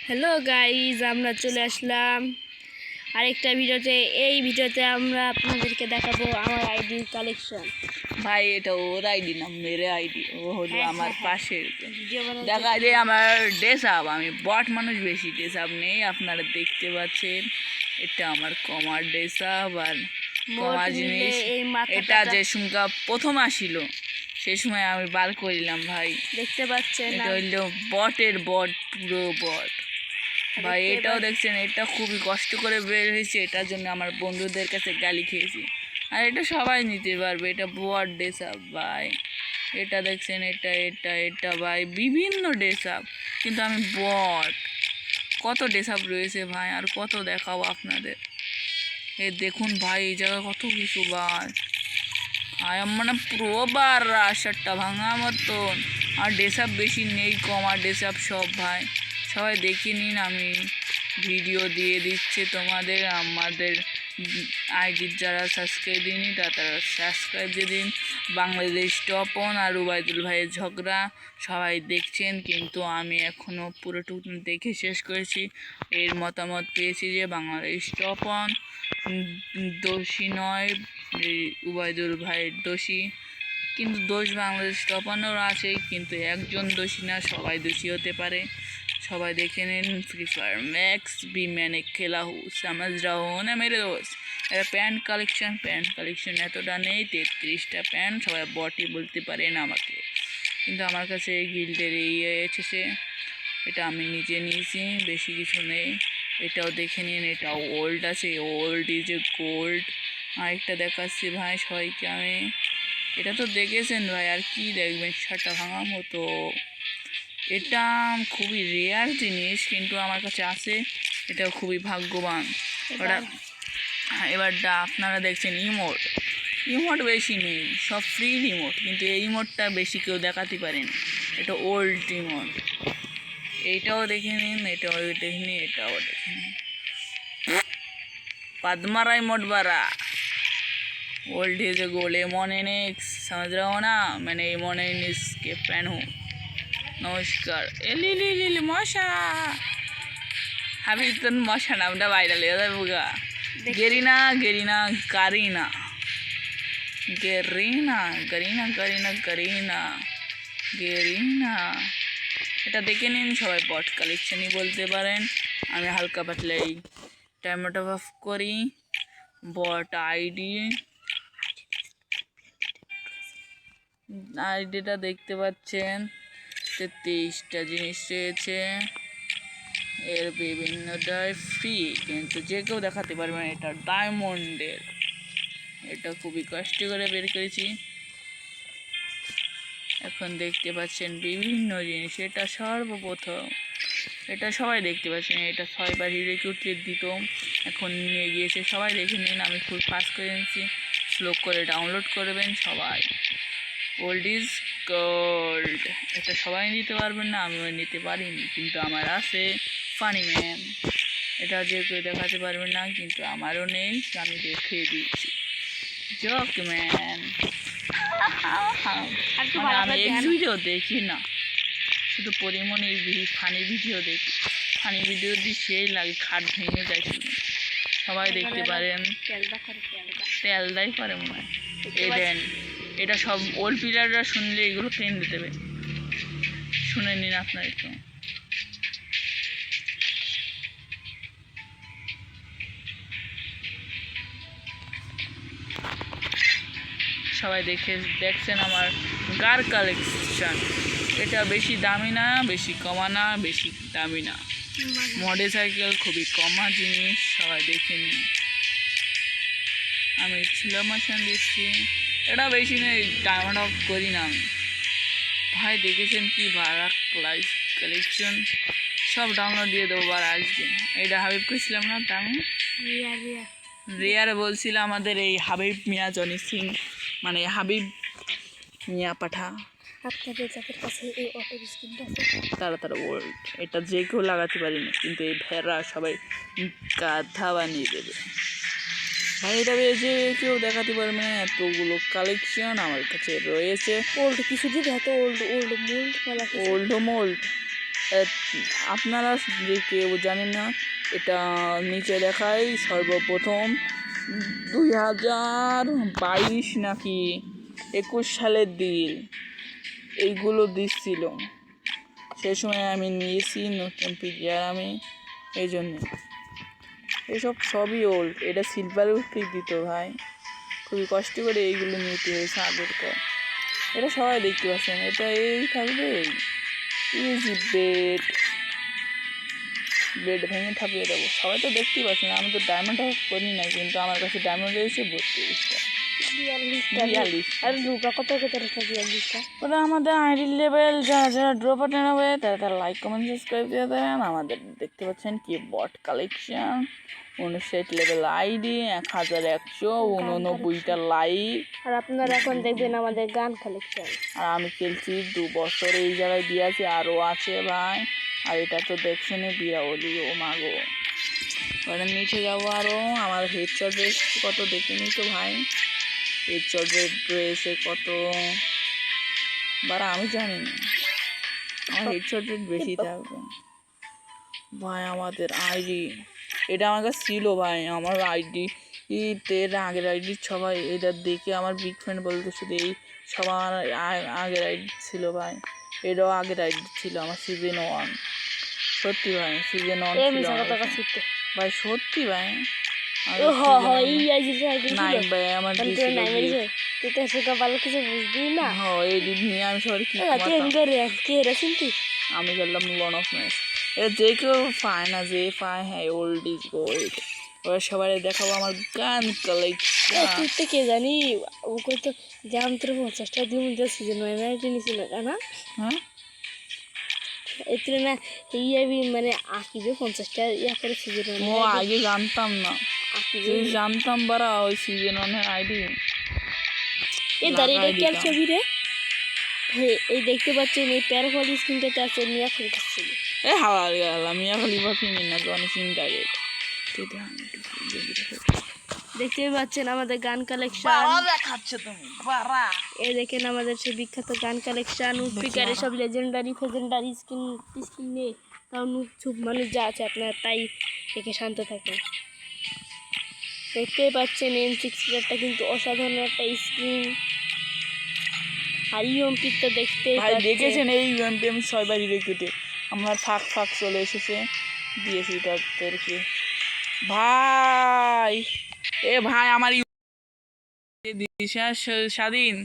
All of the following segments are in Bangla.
হ্যালো গাইজ, আমরা চলে আসলাম আরেকটা ভিডিওতে। এই ভিডিওতে আমরা আপনাদেরকে দেখাবো আমার আইডি কালেকশন। ভাই এটা ওর আইডি না, মেরে আইডি। ও হলো আমার পাশের। ভিডিও দেখা যায় আমার ড্রেস আপ, আমি বট মানুষ, বেশি ড্রেস আপ নেই। আপনারা দেখতে পাচ্ছেন এটা আমার কমার ড্রেস আপ আর কমা জিনিস। এটা যে সুমকা প্রথম আসিল সেই সময় আমি বার করিলাম ভাই, দেখতে পাচ্ছেন। এটা হইলো বটের বট, পুরো বট ভাই। এটাও দেখছেন, এটা খুবই কষ্ট করে বের হয়েছে, এটার জন্য আমার বন্ধুদের কাছে গালি খেয়েছি। আর এটা সবাই নিতে পারবে, এটা বট ড্রেস আপ ভাই। এটা দেখছেন, এটা এটা এটা ভাই বিভিন্ন ড্রেস আপ, কিন্তু আমি বট। কত ড্রেস আপ রয়েছে ভাই, আর কত দেখাবো আপনাদের। এ দেখুন ভাই, এই জায়গায় কত কিছু ভাই। মানে পুরো বার শার্টটা ভাঙা মতন। আর ড্রেস আপ বেশি নেই, কম আর ড্রেস আপ সব ভাই। সবাই দেখে নিন, আমি ভিডিও দিয়ে দিচ্ছে তোমাদের। আমাদের আইডির যারা সাবস্ক্রাইব দিইনি তারা সাবস্ক্রাইব দিয়ে দিন। বাংলাদেশ টপন আর উবাইদুল ভাইয়ের ঝগড়া সবাই দেখছেন, কিন্তু আমি এখনও পুরোটুকু দেখে শেষ করেছি। এর মতামত পেয়েছি যে বাংলাদেশ টপন দোষী নয়, উবাইদুল ভাইয়ের দোষী। কিন্তু দোষ বাংলাদেশ টপানোর আছে, কিন্তু একজন দোষী না, সবাই দোষী হতে পারে। সবাই দেখে নিন। ফ্রি ফায়ার ম্যাক্স বি मैंने খেলা হু समझ रहा हो ना मेरे दोस्त। এটা প্যান্ট কালেকশন এতটা নেই, 33টা প্যান্ট। সবাই বটি বলতে পারেন আমাকে, কিন্তু আমার কাছে গিল্ডের এসেছে, এটা আমি নিজে নিয়েছি, বেশি কিছু নেই। এটাও দেখে নিন, এটা ওল্ড আছে, ওল্ড ইজ এ গোল্ড। আরেকটা দেখাচ্ছি ভাই সবাইকে আমি। এটা তো দেখেছেন ভাই, আর কি দেখবেন, শার্টটা ভাঙার মতো। এটা খুবই রেয়ার জিনিস, কিন্তু আমার কাছে আছে, এটাও খুবই ভাগ্যবান। ওটা এবারটা আপনারা দেখছেন ইমোট বেশি নেই, সব ফ্রি ইমোট, কিন্তু এই ইমোটটা বেশি কেউ দেখাতে পারেন। এটা ওল্ড ইমোট। এইটাও দেখে নিন, এটাও দেখে নিন, এটাও দেখে নিন। पद्माराय मोटबारा ओल्ड इज ए गोल एमोनेक्स, समझ रहा हो ना। मैंने एमोनेक्स के फैन हूँ। नमस्कार। एली मशा हाबी तो मशा नामটা ভাইরাল হয়ে যাবে। Garena Garena Kareena Garena Garena Garena Garena Garena. এটা দেখে নিন, সবাই বট কালেকশনই বলতে পারেন। আমি হালকা পাতলাই টাইমটা অফ করি। বট আইডিটা দেখতে পাচ্ছেন, 33টা জিনিস রয়েছে। এর বিভিন্নটাই ফ্রি, কিন্তু যে কেউ দেখাতে পারবেন। এটা ডায়মন্ডের, এটা খুবই কষ্ট করে বের করেছি। এখন দেখতে পাচ্ছেন বিভিন্ন জিনিস, এটা সর্বপ্রথম, এটা সবাই দেখতে পাচ্ছেন। এটা 6বার রিক্রুট দিত, এখন নিয়ে গিয়েছে। সবাই দেখে নিন, আমি ফুল পাস করে নিয়েছি। স্লো করে ডাউনলোড করবেন সবাই। ওল্ড ইজ গোল্ড, এটা সবাই নিতে পারবেন না, আমিও নিতে পারিনি, কিন্তু আমার আছে। ফানি ম্যান, এটা যে কেউ দেখাতে পারবেন না, কিন্তু আমারও নেই, আমি দেখিয়ে দিচ্ছি। জক ম্যান, আমি এই ভিডিও দেখি না, শুধু পরিমণির ফানি ভিডিও দেখি। ফানি ভিডিও দিয়ে সেই লাগে, খাট ভেঙে যায় শুধু। সবাই দেখতে পারেন। তেলদাই করে মনে হয়। এই দেন, এটা সব ওল্ড প্লেয়াররা শুনলে এগুলো কিনে দেবে, শুনে নিন আপনার একটু। সবাই দেখছেন আমার গার কালেকশন। এটা বেশি দামি না, বেশি কমা না, বেশি দামি না, মোটরসাইকেল খুবই কমা জিনিস, সবাই দেখে নিন। আমি সিলেমাশন দিচ্ছি, এটা বেশি নেই, ডায়মন্ড অফ করি না আমি ভাই। দেখেছেন কি ভাড়া ক্লাস কালেকশন, সব ডাউনলোড দিয়ে দেবো বার আজকে। এটা হাবিবকে ছিলাম না, তা আমি রিয়ার বলছিলাম, আমাদের এই হাবিব মিয়া জনি সিং, মানে হাবিব মিয়া পাঠা, তারা ওল্ড। এটা যে কেউ লাগাতে পারিনি, কিন্তু এই ভেড়া সবাই গাধা বানিয়ে দেবে ভাই। এটা যে কেউ দেখাতে পারবে না, এতগুলো কালেকশন আমার কাছে রয়েছে। ওল্ড কিছু দিবে, এত ওল্ড মোল্ড ওল্ড মোল্ড আহ, আপনারা যে কেউ জানেন না, এটা নিচে দেখায় সর্বপ্রথম 2022 নাকি 21 সালের দিল এইগুলো দিচ্ছিল। সেই সময় আমি নিয়েছি নতুন পিজার, আমি এই জন্যে এসব সবই ওল্ড। এটা সিলভারেও ঠিক দিত ভাই, খুবই কষ্ট করে এইগুলো নিতে হয়েছে আগেরকার। এটা সবাই দেখতে পাচ্ছেন, এটা এই থাকবে ইজি বেড, বেড ভেঙে ঠাপিয়ে দেবো। সবাই তো দেখতেই পাচ্ছেন, আমি তো ডায়মন্ড করি না, কিন্তু আমার কাছে ডায়মন্ড রয়েছে 32টা। 42 আর লুকা কত কত রেখে 42টা? ওরা আমাদের আইডি লেভেল যারা যারা ড্রপ আটেন হবে তারা তারা লাইক কমেন্ট সাবস্ক্রাইব দিয়ে দেবেন। আমাদের দেখতে পাচ্ছেন কি বট কালেকশন, 59 লেভেল আইডি, 1189টা লাইক। আর আপনারা এখন দেখবেন আমাদের গান কালেকশন। আর আমি খেলছি 2 বছর, এই জায়গায় দিয়ে আছি, আরও আছে ভাই। আর এটা তো দেখছেন বিরাওলি, ও মাগো। ওটা নিচে যাবো আরও। আমার হেডশট রেস কত দেখে নি তো ভাই, হেডশট রেট রয়েছে কত বারা আমি জানি না, আমার হেডশট রেট বেশি থাকবে ভাই। আমাদের আইডি এটা আমার কাছে ছিল ভাই, আমার আইডি এর আগের আইডির সবাই এটা দেখে আমার বিগ ফ্রেন্ড বলতে শুধু এই সবার আগের আইডি ছিল ভাই। এটাও আগের আইডি ছিল আমার সিজন 1। সত্যি ভাই সিজন 1 ছিল ভাই, সত্যি ভাই। নাই ভাই আমার ভালো কিছু বুঝবি না। এডিট নিয়ে আমি সবাই কি আমি খেললাম লন অফ ম্যাচ। এটা যে কেউ পায় না, যে পায় হ্যাঁ ওল্ড ইজ গোল্ড। ওরা সবাই দেখাবো আমার গান কালেকশন। তুই তো কে জানি ওকে তো জাম তোর 50টা দিয়ে মধ্যে সিজন ওয়াইনাইটি নিছিল না? হ্যাঁ এতে না এই মানে আঁকিবে 50টা ইয়া করে সিজন ও আগে জানতাম না, যদি জানতাম বারা ওই সিজন 1 আইডি এই দাঁড়িয়ে কেয়ার ছবি রে। এই দেখতে পাচ্ছেন এই প্যারাফল স্ক্রিনটাতে আছে মিয়া খলিফা। এ হাওয়া গেল মিয়া খলিফা ফিমিন না জনি সিং টার্গেট। দেখতে পাচ্ছেন আমাদের গান কালেকশন দেখাচ্ছে তুমি বারা। এই দেখেন আমাদের সেই বিখ্যাত গান কালেকশন, স্পিকারে সব লেজেন্ডারি ফেজেন্ডারি স্কিন নিয়ে। কারণ খুব মানুষ যা আছে আপনারা তাই দেখে শান্ত থাকেন। দেখতেই পাচ্ছেন M6টা কিন্তু অসাধারণ একটা স্ক্রিন। আর ইউএমপি তো দেখতেই ভাই দেখেছেন এই ইউএমপি আমি 6 বার রিরেক্টে আমার ফাঁক চলে এসেছে, দিয়েছি তাদেরকে ভাই। এ ভাই আমার দিশা স্বাধীন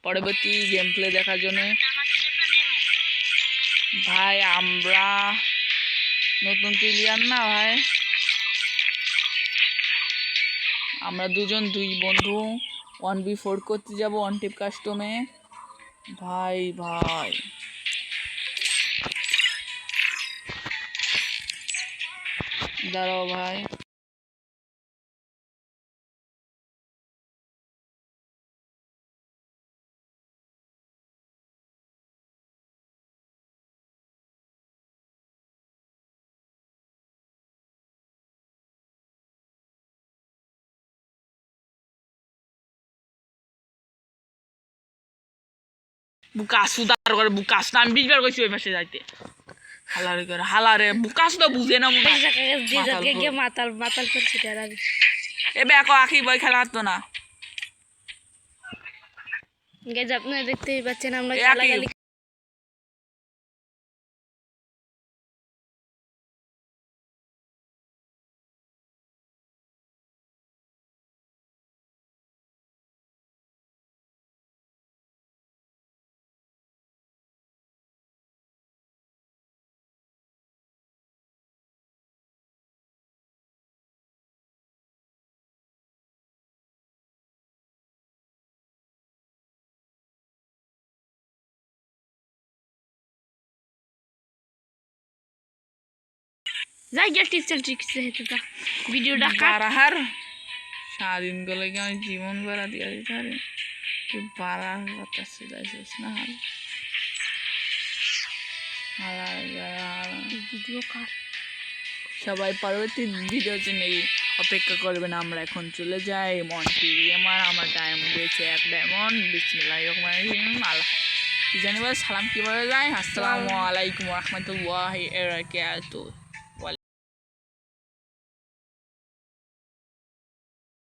পরবর্তী গেম প্লে দেখার জন্য। ভাই আমরা নতুন প্লেয়ার না ভাই, আমরা দুই বন্ধু 1v4 করতে যাব অন টিপ কাস্টমে। ভাই দাঁড়াও ভাই। বুকাস উদার করে বুকাস না আমি 20 বার কইছি ওই পাশে যাইতে হালারে বুকাস তো বুঝে না মনে যে জায়গায় গিয়ে মাতাল মাতাল করছে তার আগে এ বেকো আখি বই খেলা হতো না গাইজ আপনারা দেখতেই পাচ্ছেন আমরা এ গালাগালি যাই গিয়ে টিচার শিখছে হেতুটা ভিডিওটা কাট বারাহার সারাদিন গলে কি আমি জীবন বেড়া দিয়ে দিতে পারি তুই বারার কথা শুধাইছিস না ভিডিও কাট সবাই পরবর্তী ভিডিওর জন্য অপেক্ষা করবেন আমরা এখন চলে যাই মন্টি আমার টাইম দিয়েছে এক ডায়মন্ড বিসমিল্লাহির রহমানির রহিম আল্লাহ কি জানি বলে সালাম কিভাবে যায় আসসালামু আলাইকুম ওয়া রাহমাতুল্লাহি ওয়া বারাকাতুহু